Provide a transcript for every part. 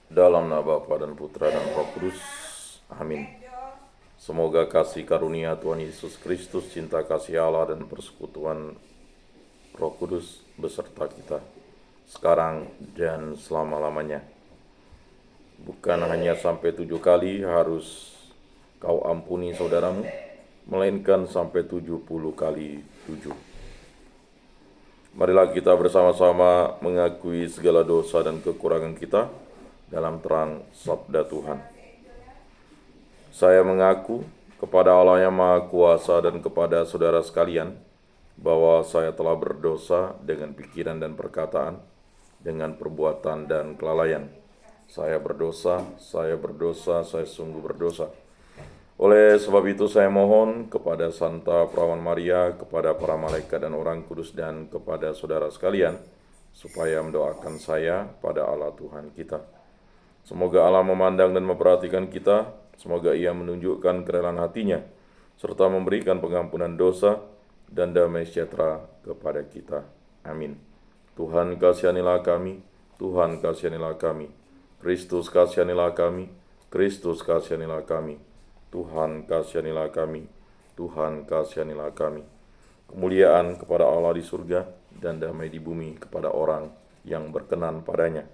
Dalam nama Bapa dan Putra dan Roh Kudus. Amin. Semoga kasih karunia Tuhan Yesus Kristus, cinta kasih Allah dan persekutuan Roh Kudus beserta kita sekarang dan selama-lamanya. Bukan hanya sampai 7 kali harus kau ampuni saudaramu, melainkan sampai 70 kali 7. Marilah kita bersama-sama mengakui segala dosa dan kekurangan kita dalam terang sabda Tuhan. Saya mengaku kepada Allah yang Maha Kuasa dan kepada saudara sekalian bahwa saya telah berdosa dengan pikiran dan perkataan, dengan perbuatan dan kelalaian. Saya berdosa, saya sungguh berdosa. Oleh sebab itu saya mohon kepada Santa Perawan Maria, kepada para malaikat dan orang kudus, dan kepada saudara sekalian, supaya mendoakan saya pada Allah Tuhan kita. Semoga Allah memandang dan memperhatikan kita, semoga Ia menunjukkan kerelaan hatinya, serta memberikan pengampunan dosa dan damai sejahtera kepada kita. Amin. Tuhan kasihanilah kami, Tuhan kasihanilah kami, Kristus kasihanilah kami, Kristus kasihanilah kami, Tuhan kasihanilah kami, Tuhan kasihanilah kami. Kemuliaan kepada Allah di surga dan damai di bumi kepada orang yang berkenan padanya.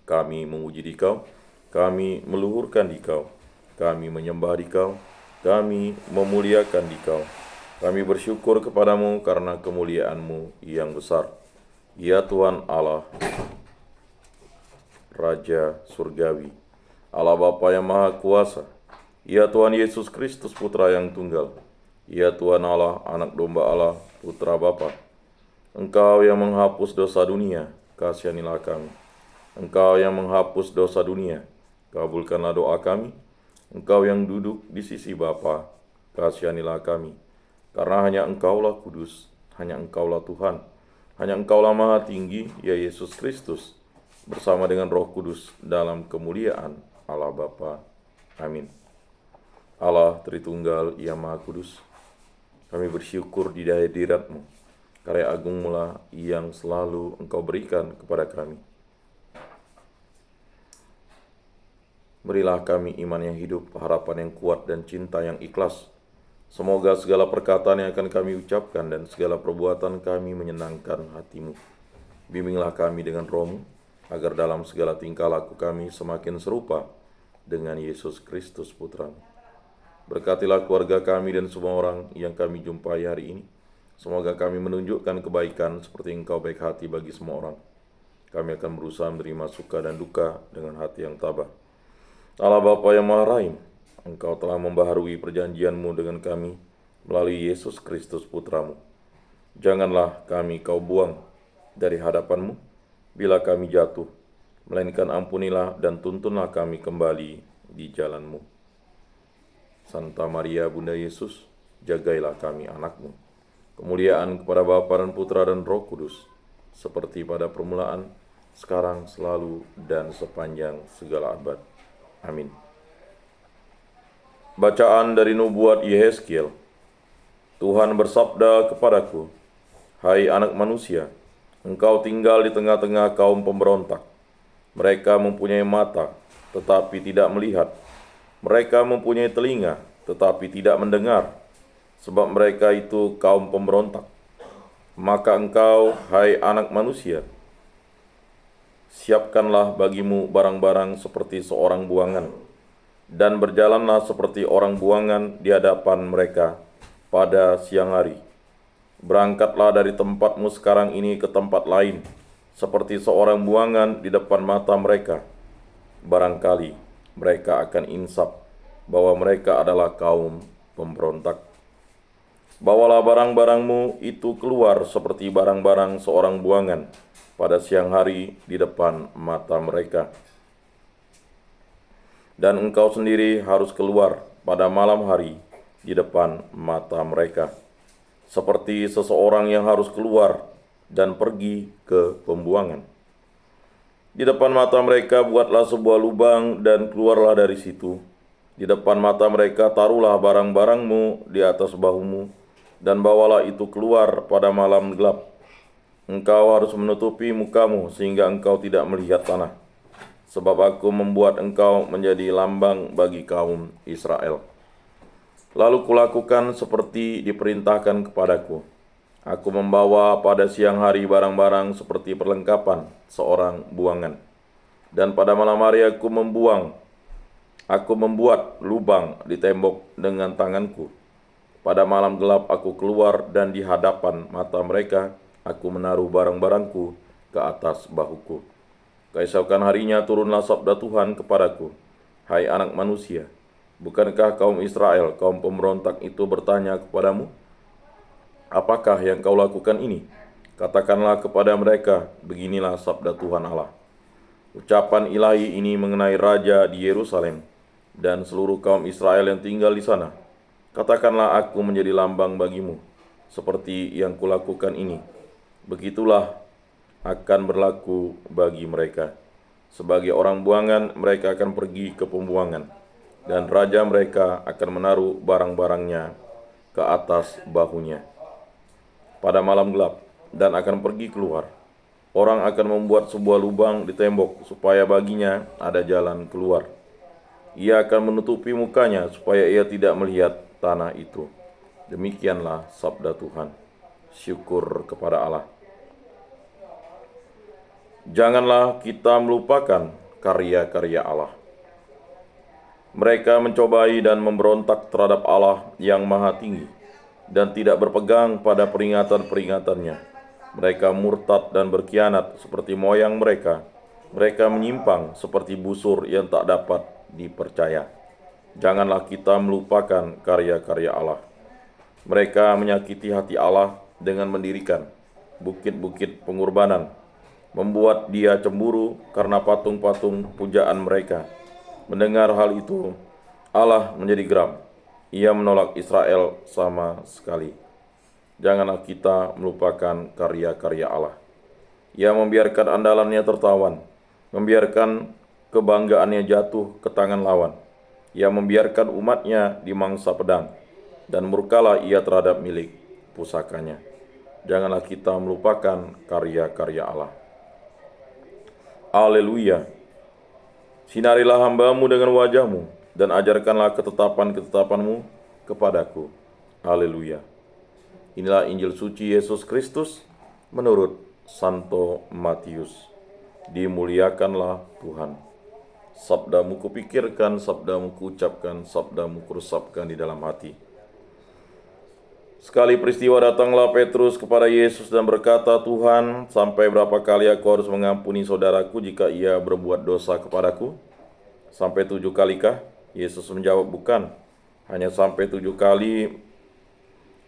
Kami memuji Dikau, kami meluhurkan Dikau, kami menyembah Dikau, kami memuliakan Dikau. Kami bersyukur kepadamu karena kemuliaan-Mu yang besar. Ya Tuhan Allah, Raja Surgawi, Allah Bapa yang Maha Kuasa, ya Tuhan Yesus Kristus Putra yang tunggal, ya Tuhan Allah, Anak Domba Allah, Putra Bapa. Engkau yang menghapus dosa dunia, kasihanilah kami. Engkau yang menghapus dosa dunia, kabulkanlah doa kami. Engkau yang duduk di sisi Bapa, kasihanilah kami. Karena hanya Engkaulah kudus, hanya Engkaulah Tuhan, hanya Engkaulah Maha Tinggi, ya Yesus Kristus, bersama dengan Roh Kudus dalam kemuliaan Allah Bapa. Amin. Allah Tritunggal, Ia Maha Kudus, kami bersyukur di hadirat-Mu, karya agung-Mu lah yang selalu Engkau berikan kepada kami. Berilah kami iman yang hidup, harapan yang kuat, dan cinta yang ikhlas. Semoga segala perkataan yang akan kami ucapkan dan segala perbuatan kami menyenangkan hati-Mu. Bimbinglah kami dengan Roh-Mu, agar dalam segala tingkah laku kami semakin serupa dengan Yesus Kristus Putra-Mu. Berkatilah keluarga kami dan semua orang yang kami jumpai hari ini. Semoga kami menunjukkan kebaikan seperti Engkau baik hati bagi semua orang. Kami akan berusaha menerima suka dan duka dengan hati yang tabah. Allah Bapa yang Maha Rahim, Engkau telah membaharui perjanjian-Mu dengan kami melalui Yesus Kristus Putra-Mu. Janganlah kami Kau buang dari hadapan-Mu bila kami jatuh, melainkan ampunilah dan tuntunlah kami kembali di jalan-Mu. Santa Maria Bunda Yesus, jagailah kami anak-Mu. Kemuliaan kepada Bapa dan Putra dan Roh Kudus, seperti pada permulaan, sekarang, selalu, dan sepanjang segala abad. Amin. Bacaan dari nubuat Yehezkiel. Tuhan bersabda kepadaku, hai anak manusia, engkau tinggal di tengah-tengah kaum pemberontak. Mereka mempunyai mata, tetapi tidak melihat. Mereka mempunyai telinga, tetapi tidak mendengar, sebab mereka itu kaum pemberontak. Maka engkau, hai anak manusia, siapkanlah bagimu barang-barang seperti seorang buangan, dan berjalanlah seperti orang buangan di hadapan mereka pada siang hari. Berangkatlah dari tempatmu sekarang ini ke tempat lain, seperti seorang buangan di depan mata mereka. Barangkali mereka akan insaf bahwa mereka adalah kaum pemberontak. Bawalah barang-barangmu itu keluar seperti barang-barang seorang buangan pada siang hari di depan mata mereka. Dan engkau sendiri harus keluar pada malam hari di depan mata mereka, seperti seseorang yang harus keluar dan pergi ke pembuangan. Di depan mata mereka buatlah sebuah lubang dan keluarlah dari situ. Di depan mata mereka taruhlah barang-barangmu di atas bahumu, dan bawalah itu keluar pada malam gelap. Engkau harus menutupi mukamu sehingga engkau tidak melihat tanah. sebab aku membuat engkau menjadi lambang bagi kaum Israel. Lalu kulakukan seperti diperintahkan kepadaku. Aku membawa pada siang hari barang-barang seperti perlengkapan seorang buangan. Dan pada malam hari aku membuat lubang di tembok dengan tanganku. Pada malam gelap aku keluar dan di hadapan mata mereka aku menaruh barang-barangku ke atas bahuku. Keesokan harinya turunlah sabda Tuhan kepadaku, hai anak manusia, bukankah kaum Israel, kaum pemberontak itu bertanya kepadamu, apakah yang kau lakukan ini? Katakanlah kepada mereka, beginilah sabda Tuhan Allah. Ucapan ilahi ini mengenai raja di Yerusalem dan seluruh kaum Israel yang tinggal di sana. Katakanlah aku menjadi lambang bagimu, seperti yang kulakukan ini. Begitulah akan berlaku bagi mereka. Sebagai orang buangan, mereka akan pergi ke pembuangan, dan raja mereka akan menaruh barang-barangnya ke atas bahunya pada malam gelap, dan akan pergi keluar. Orang akan membuat sebuah lubang di tembok supaya baginya ada jalan keluar. Ia akan menutupi mukanya supaya ia tidak melihat tanah itu. Demikianlah sabda Tuhan. Syukur kepada Allah. Janganlah kita melupakan karya-karya Allah. Mereka mencobai dan memberontak terhadap Allah yang Maha Tinggi dan tidak berpegang pada peringatan-peringatannya. Mereka murtad dan berkhianat seperti moyang mereka. Mereka menyimpang seperti busur yang tak dapat dipercaya. Janganlah kita melupakan karya-karya Allah. Mereka menyakiti hati Allah dengan mendirikan bukit-bukit pengorbanan, membuat Dia cemburu karena patung-patung pujaan mereka. Mendengar hal itu, Allah menjadi geram. Ia menolak Israel sama sekali. Janganlah kita melupakan karya-karya Allah. Ia membiarkan andalannya tertawan, membiarkan kebanggaannya jatuh ke tangan lawan. Ia membiarkan umatnya dimangsa pedang, dan murkalah ia terhadap milik pusakanya. Janganlah kita melupakan karya-karya Allah. Haleluya. Sinarilah hamba-Mu dengan wajah-Mu, dan ajarkanlah ketetapan-ketetapan-Mu kepadaku. Haleluya. Inilah Injil suci Yesus Kristus menurut Santo Matius. Dimuliakanlah Tuhan. Sabda-Mu kupikirkan, sabda-Mu kuucapkan, sabda-Mu kuresapkan di dalam hati. Sekali peristiwa datanglah Petrus kepada Yesus dan berkata, Tuhan, sampai berapa kali aku harus mengampuni saudaraku jika ia berbuat dosa kepadaku? Sampai 7 kalikah? Yesus menjawab, bukan, hanya sampai 7 kali,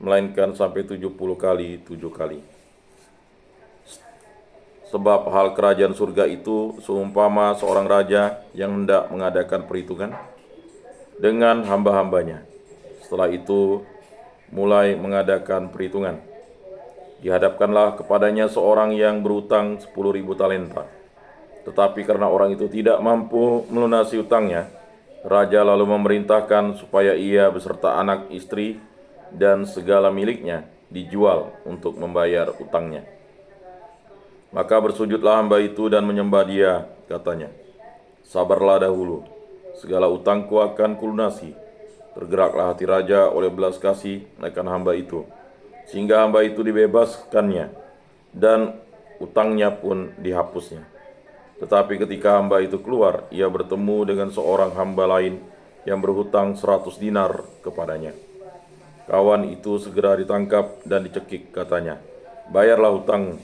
melainkan sampai 70 kali 7 kali. Sebab hal kerajaan surga itu seumpama seorang raja yang hendak mengadakan perhitungan dengan hamba-hambanya. Setelah itu mulai mengadakan perhitungan. Dihadapkanlah kepadanya seorang yang berutang 10.000 talenta. Tetapi karena orang itu tidak mampu melunasi utangnya, raja lalu memerintahkan supaya ia beserta anak, istri, dan segala miliknya dijual untuk membayar utangnya. Maka bersujudlah hamba itu dan menyembah dia, katanya, sabarlah dahulu, segala utangku akan kulunasi. Tergeraklah hati raja oleh belas kasih akan hamba itu, sehingga hamba itu dibebaskannya, dan utangnya pun dihapusnya. Tetapi ketika hamba itu keluar, ia bertemu dengan seorang hamba lain yang berhutang 100 dinar kepadanya. Kawan itu segera ditangkap dan dicekik, katanya, bayarlah hutang.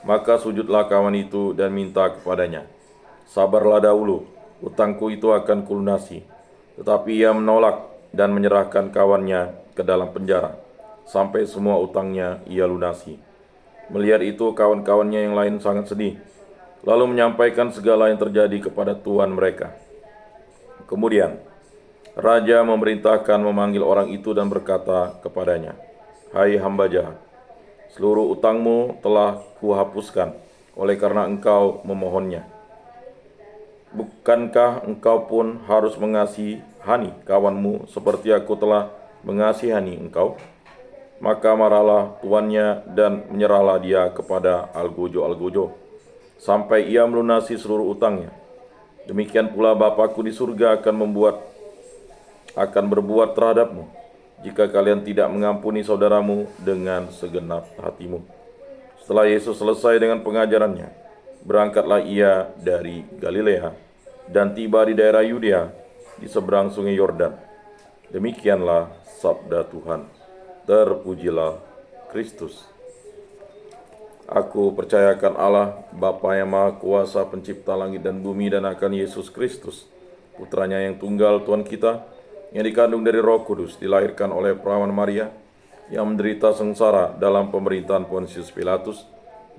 Maka sujudlah kawan itu dan minta kepadanya, sabarlah dahulu, hutangku itu akan kulunasi. Tetapi ia menolak dan menyerahkan kawannya ke dalam penjara, sampai semua utangnya ia lunasi. Melihat itu, kawan-kawannya yang lain sangat sedih, lalu menyampaikan segala yang terjadi kepada tuan mereka. Kemudian raja memerintahkan memanggil orang itu dan berkata kepadanya, hai hamba jahat, seluruh utangmu telah kuhapuskan oleh karena engkau memohonnya. Bukankah engkau pun harus mengasihani kawanmu seperti aku telah mengasihani engkau? Maka marahlah tuannya dan menyerahlah dia kepada algojo-algojo sampai ia melunasi seluruh utangnya. Demikian pula Bapakku di surga akan berbuat terhadapmu, jika kalian tidak mengampuni saudaramu dengan segenap hatimu. Setelah Yesus selesai dengan pengajarannya, berangkatlah ia dari Galilea dan tiba di daerah Yudea di seberang sungai Yordan. Demikianlah sabda Tuhan. Terpujilah Kristus. Aku percayakan Allah, Bapa yang Maha Kuasa, pencipta langit dan bumi, dan akan Yesus Kristus, putranya yang tunggal, Tuhan kita, yang dikandung dari Roh Kudus, dilahirkan oleh perawan Maria, yang menderita sengsara dalam pemerintahan Pontius Pilatus,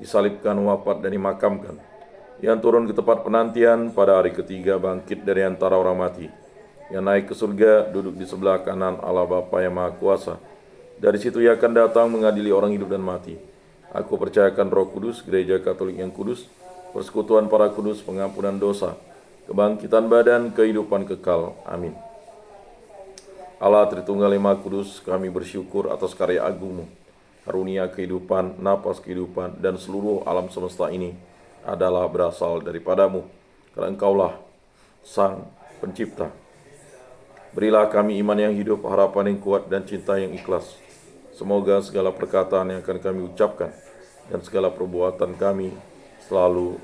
disalibkan, wafat, dan dimakamkan, yang turun ke tempat penantian, pada hari ketiga bangkit dari antara orang mati, yang naik ke surga, duduk di sebelah kanan Allah Bapa yang Maha Kuasa. Dari situ ia akan datang mengadili orang hidup dan mati. Aku percayakan Roh Kudus, gereja Katolik yang kudus, persekutuan para kudus, pengampunan dosa, kebangkitan badan, kehidupan kekal. Amin. Allah Tritunggal yang Maha Kudus, kami bersyukur atas karya agung-Mu, karunia kehidupan, napas kehidupan, dan seluruh alam semesta ini adalah berasal daripada-Mu, karena Engkaulah Sang Pencipta. Berilah kami iman yang hidup, harapan yang kuat, dan cinta yang ikhlas. Semoga segala perkataan yang akan kami ucapkan dan segala perbuatan kami selalu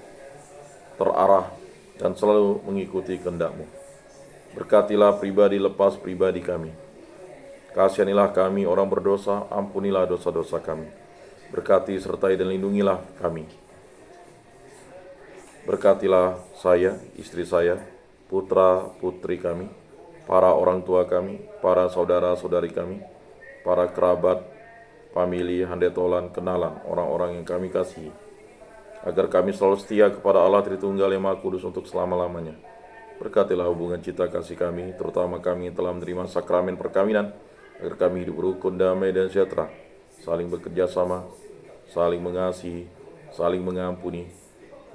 terarah dan selalu mengikuti kehendak-Mu. Berkatilah pribadi lepas pribadi kami. Kasihanilah kami orang berdosa, ampunilah dosa-dosa kami. Berkati, sertai, dan lindungilah kami. Berkatilah saya, istri saya, putra-putri kami, para orang tua kami, para saudara-saudari kami, para kerabat, famili, handetolan, kenalan, orang-orang yang kami kasihi, agar kami selalu setia kepada Allah Tritunggal yang Maha Kudus untuk selama-lamanya. Berkatilah hubungan cinta kasih kami, terutama kami yang telah menerima sakramen perkawinan, agar kami hidup rukun, damai, dan sejahtera, saling bekerja sama, saling mengasihi, saling mengampuni,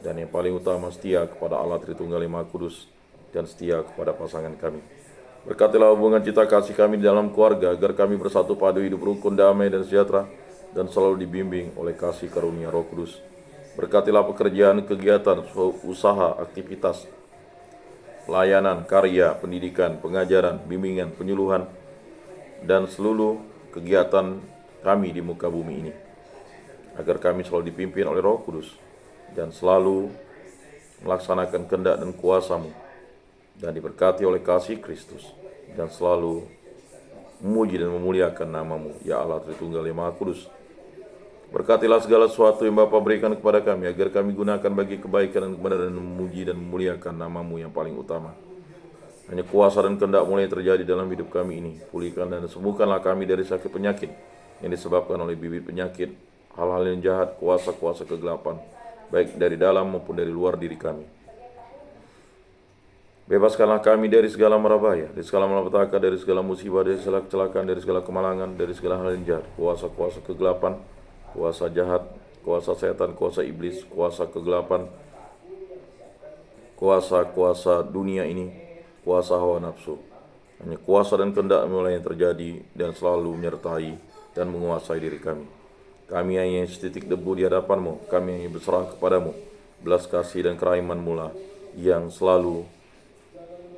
dan yang paling utama setia kepada Allah Tritunggal yang Maha Kudus dan setia kepada pasangan kami. Berkatilah hubungan cinta kasih kami di dalam keluarga, agar kami bersatu padu, hidup rukun, damai, dan sejahtera, dan selalu dibimbing oleh kasih karunia Roh Kudus. Berkatilah pekerjaan, kegiatan, usaha, aktivitas, pelayanan, karya, pendidikan, pengajaran, bimbingan, penyuluhan, dan seluruh kegiatan kami di muka bumi ini, agar kami selalu dipimpin oleh Roh Kudus dan selalu melaksanakan kehendak dan kuasa-Mu, dan diberkati oleh kasih Kristus, dan selalu memuji dan memuliakan nama-Mu, ya Allah Tritunggal yang Maha Kudus. Berkatilah segala sesuatu yang Bapa berikan kepada kami, agar kami gunakan bagi kebaikan dan kebenaran, dan memuji dan memuliakan nama-Mu yang paling utama. Hanya kuasa dan kehendak mulai terjadi dalam hidup kami ini. Pulihkan dan sembuhkanlah kami dari sakit penyakit yang disebabkan oleh bibit penyakit, hal-hal yang jahat, kuasa-kuasa kegelapan, baik dari dalam maupun dari luar diri kami. Bebaskanlah kami dari segala mara bahaya, dari segala malapetaka, dari segala musibah, dari segala kecelakaan, dari segala kemalangan, dari segala hal yang jahat, kuasa-kuasa kegelapan, kuasa jahat, kuasa setan, kuasa iblis, kuasa kegelapan, kuasa-kuasa dunia ini, kuasa hawa nafsu. Hanya kuasa dan kehendak mulai yang terjadi dan selalu menyertai dan menguasai diri kami. Kami hanya setitik debu di hadapan-Mu, kami hanya berserah kepada-Mu. Belas kasih dan kerahiman-Mu lah yang selalu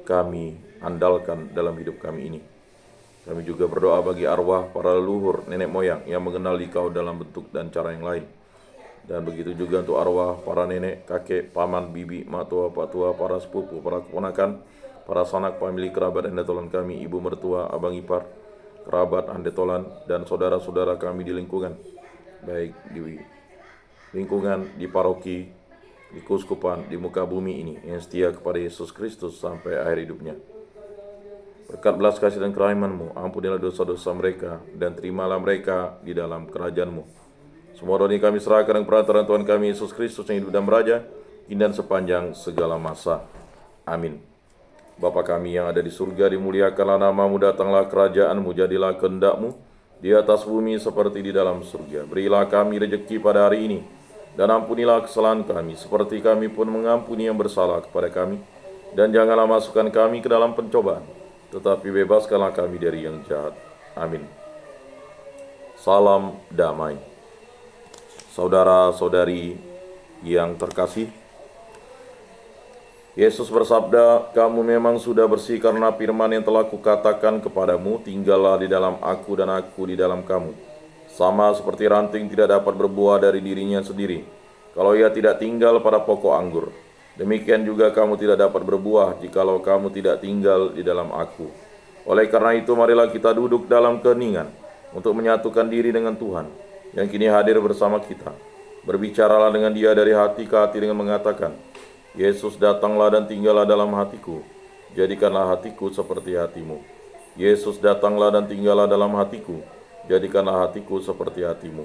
kami andalkan dalam hidup kami ini. Kami juga berdoa bagi arwah para leluhur, nenek moyang yang mengenal Dikau dalam bentuk dan cara yang lain. Dan begitu juga untuk arwah para nenek, kakek, paman, bibi, mak tua, pak tua, para sepupu, para keponakan, para sanak, famili, kerabat, handetolan kami, ibu mertua, abang ipar, kerabat, handetolan, dan saudara-saudara kami di lingkungan, baik di lingkungan, di paroki, di keuskupan, di muka bumi ini, yang setia kepada Yesus Kristus sampai akhir hidupnya. Berkat belas kasih dan kerahiman-Mu, ampunilah dosa-dosa mereka, dan terimalah mereka di dalam kerajaan-Mu. Semua doa ini kami serahkan dengan perantaraan Tuhan kami Yesus Kristus yang hidup dan beraja, kini dan sepanjang segala masa. Amin. Bapa kami yang ada di surga, dimuliakanlah nama-Mu, datanglah kerajaan-Mu, jadilah kehendak-Mu di atas bumi seperti di dalam surga. Berilah kami rezeki pada hari ini, dan ampunilah kesalahan kami, seperti kami pun mengampuni yang bersalah kepada kami. Dan janganlah masukkan kami ke dalam pencobaan, tetapi bebaskanlah kami dari yang jahat. Amin. Salam damai. Saudara-saudari yang terkasih, Yesus bersabda, "Kamu memang sudah bersih karena firman yang telah kukatakan kepadamu, tinggallah di dalam aku dan aku di dalam kamu. Sama seperti ranting tidak dapat berbuah dari dirinya sendiri, kalau ia tidak tinggal pada pokok anggur. Demikian juga kamu tidak dapat berbuah jikalau kamu tidak tinggal di dalam aku. Oleh karena itu, marilah kita duduk dalam keheningan untuk menyatukan diri dengan Tuhan, yang kini hadir bersama kita. Berbicaralah dengan Dia dari hati ke hati dengan mengatakan, Yesus, datanglah dan tinggallah dalam hatiku, jadikanlah hatiku seperti hatimu. Yesus, datanglah dan tinggallah dalam hatiku, jadikanlah hatiku seperti hatimu.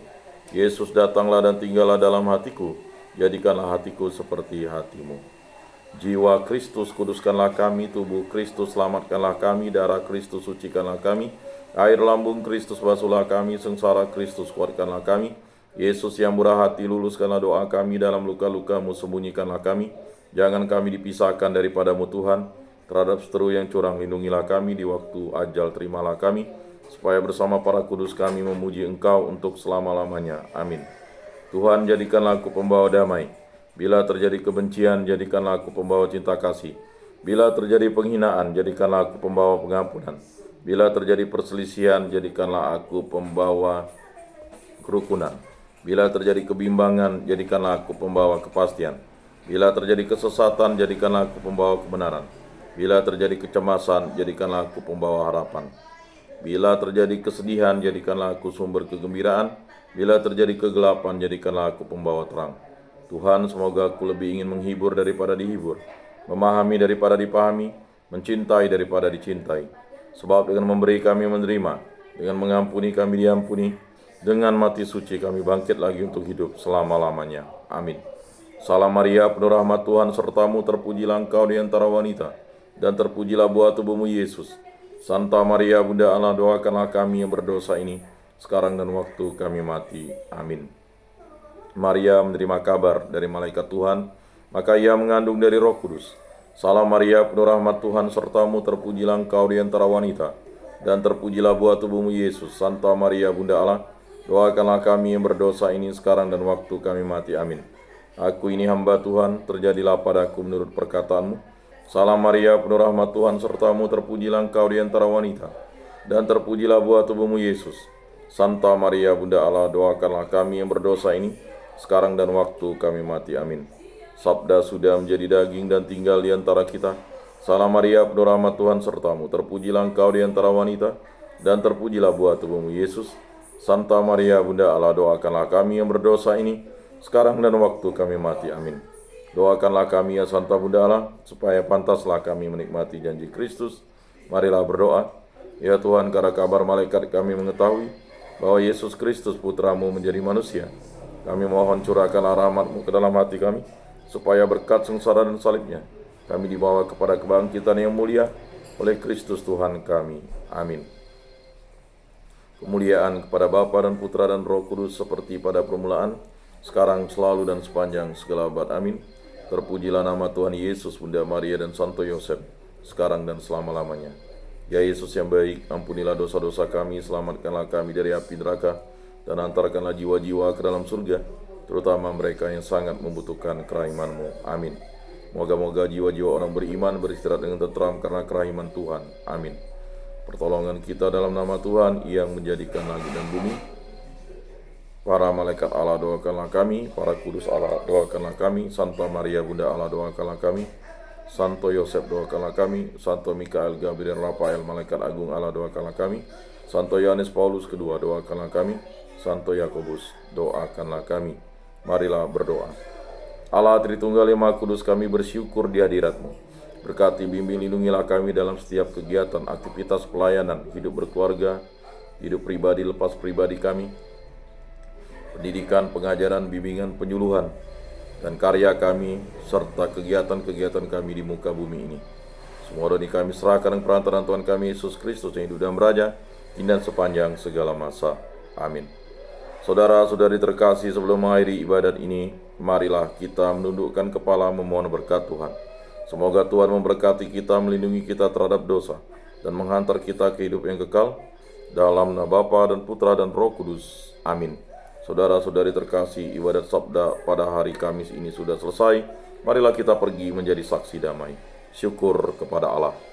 Yesus, datanglah dan tinggallah dalam hatiku, jadikanlah hatiku seperti hatimu. Jiwa Kristus, kuduskanlah kami, tubuh Kristus, selamatkanlah kami, darah Kristus, sucikanlah kami, air lambung Kristus, basuhlah kami, sengsara Kristus, kuatkanlah kami. Yesus yang murah hati, luluskanlah doa kami, dalam luka-lukamu sembunyikanlah kami. Jangan kami dipisahkan daripadamu Tuhan. Terhadap seteru yang curang, lindungilah kami. Di waktu ajal terimalah kami, supaya bersama para kudus kami memuji Engkau untuk selama-lamanya. Amin. Tuhan, jadikanlah aku pembawa damai. Bila terjadi kebencian, jadikanlah aku pembawa cinta kasih. Bila terjadi penghinaan, jadikanlah aku pembawa pengampunan. Bila terjadi perselisihan, jadikanlah aku pembawa kerukunan. Bila terjadi kebimbangan, jadikanlah aku pembawa kepastian. Bila terjadi kesesatan, jadikanlah aku pembawa kebenaran. Bila terjadi kecemasan, jadikanlah aku pembawa harapan. Bila terjadi kesedihan, jadikanlah aku sumber kegembiraan. Bila terjadi kegelapan, jadikanlah aku pembawa terang. Tuhan, semoga aku lebih ingin menghibur daripada dihibur, memahami daripada dipahami, mencintai daripada dicintai. Sebab dengan memberi kami menerima, dengan mengampuni kami diampuni, dengan mati suci kami bangkit lagi untuk hidup selama-lamanya. Amin. Salam Maria, penuh rahmat Tuhan sertamu, terpujilah engkau di antara wanita, dan terpujilah buah tubuhmu Yesus. Santa Maria, Bunda Allah, doakanlah kami yang berdosa ini, sekarang dan waktu kami mati. Amin. Maria menerima kabar dari malaikat Tuhan, maka ia mengandung dari Roh Kudus. Salam Maria, penuh rahmat Tuhan sertamu, terpujilah engkau di antara wanita, dan terpujilah buah tubuhmu Yesus. Santa Maria, Bunda Allah, doakanlah kami yang berdosa ini, sekarang dan waktu kami mati. Amin. Aku ini hamba Tuhan, terjadilah padaku menurut perkataanmu. Salam Maria, penuh rahmat Tuhan sertamu, terpujilah engkau di antara wanita, dan terpujilah buah tubuhmu Yesus. Santa Maria, Bunda Allah, doakanlah kami yang berdosa ini, sekarang dan waktu kami mati. Amin. Sabda sudah menjadi daging dan tinggal di antara kita. Salam Maria, penuh rahmat Tuhan sertamu, terpujilah engkau di antara wanita, dan terpujilah buah tubuhmu Yesus. Santa Maria, Bunda Allah, doakanlah kami yang berdosa ini, sekarang dan waktu kami mati. Amin. Doakanlah kami ya Santa Bunda Allah, supaya pantaslah kami menikmati janji Kristus. Marilah berdoa. Ya Tuhan, karena kabar malaikat kami mengetahui bahwa Yesus Kristus Putramu menjadi manusia. Kami mohon curahkanlah rahmat-Mu ke dalam hati kami, supaya berkat sengsara dan salibnya, kami dibawa kepada kebangkitan yang mulia oleh Kristus Tuhan kami. Amin. Kemuliaan kepada Bapa dan Putra dan Roh Kudus, seperti pada permulaan, sekarang, selalu, dan sepanjang segala abad. Amin. Terpujilah nama Tuhan Yesus, Bunda Maria, dan Santo Yosef, sekarang dan selama-lamanya. Ya Yesus yang baik, ampunilah dosa-dosa kami, selamatkanlah kami dari api neraka, dan antarkanlah jiwa-jiwa ke dalam surga, terutama mereka yang sangat membutuhkan kerahiman-Mu. Amin. Moga-moga jiwa-jiwa orang beriman beristirahat dengan tentram karena kerahiman Tuhan. Amin. Pertolongan kita dalam nama Tuhan yang menjadikan langit dan bumi. Para malaikat Allah, doakanlah kami. Para kudus Allah, doakanlah kami. Santa Maria, Bunda Allah, doakanlah kami. Santo Yosef, doakanlah kami. Santo Mikael, Gabriel, Rafael, malaikat agung Allah, doakanlah kami. Santo Yohanes Paulus kedua, doakanlah kami. Santo Yakobus, doakanlah kami. Marilah berdoa. Allah Tritunggal yang Maha Kudus, kami bersyukur di hadirat-Mu. Berkati, bimbing, lindungilah kami dalam setiap kegiatan, aktivitas pelayanan, hidup berkeluarga, hidup pribadi lepas pribadi kami, pendidikan, pengajaran, bimbingan, penyuluhan, dan karya kami, serta kegiatan-kegiatan kami di muka bumi ini. Semua doni kami serahkan dengan perantaraan Tuhan kami Yesus Kristus yang hidup dan beraja, kini dan sepanjang segala masa. Amin. Saudara-saudari terkasih, sebelum mengakhiri ibadat ini, marilah kita menundukkan kepala memohon berkat Tuhan. Semoga Tuhan memberkati kita, melindungi kita terhadap dosa, dan menghantar kita ke hidup yang kekal, dalam nama Bapa dan Putra dan Roh Kudus. Amin. Saudara-saudari terkasih, ibadat sabda pada hari Kamis ini sudah selesai. Marilah kita pergi menjadi saksi damai. Syukur kepada Allah.